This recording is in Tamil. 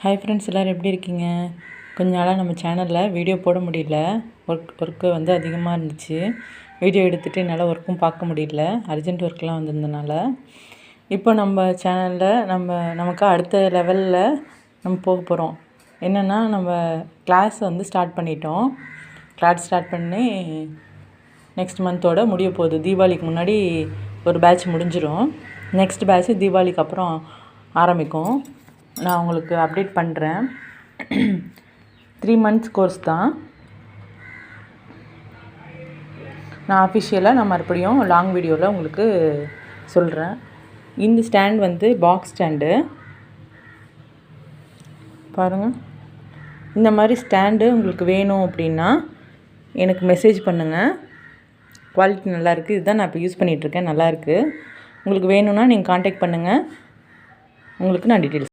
ஹாய் ஃப்ரெண்ட்ஸ், எல்லோரும் எப்படி இருக்கீங்க? கொஞ்ச நாளாக நம்ம சேனலில் வீடியோ போட முடியல. ஒர்க்கு வந்து அதிகமாக இருந்துச்சு. வீடியோ எடுத்துகிட்டு என்னால் ஒர்க்கும் பார்க்க முடியல, அர்ஜென்ட் ஒர்க்லாம் வந்திருந்தனால. இப்போ நம்ம சேனலில் நமக்கு அடுத்த லெவலில் நம்ம போக போகிறோம். என்னென்னா, நம்ம கிளாஸ் வந்து ஸ்டார்ட் பண்ணிட்டோம். கிளாஸ் ஸ்டார்ட் பண்ணி நெக்ஸ்ட் மந்தோட முடிய போகுது. தீபாவளிக்கு முன்னாடி ஒரு பேட்ச் முடிஞ்சிடும். நெக்ஸ்ட் பேட்ச் தீபாவளிக்கு அப்புறம் ஆரம்பிக்கும். நான் உங்களுக்கு அப்டேட் பண்ணுறேன். 3 months கோர்ஸ் தான். நான் அஃபிஷியலாக மறுபடியும் லாங் வீடியோவில் உங்களுக்கு சொல்கிறேன். இந்த ஸ்டாண்ட் வந்து பாக்ஸ் ஸ்டாண்டு பாருங்கள். இந்த மாதிரி ஸ்டாண்டு உங்களுக்கு வேணும் அப்படின்னா எனக்கு மெசேஜ் பண்ணுங்கள். குவாலிட்டி நல்லாயிருக்கு. இதுதான் நான் இப்போ யூஸ் பண்ணிகிட்ருக்கேன், நல்லாயிருக்கு. உங்களுக்கு வேணும்னா நீங்கள் காண்டாக்ட் பண்ணுங்கள். உங்களுக்கு நான் டீட்டெயில்ஸ்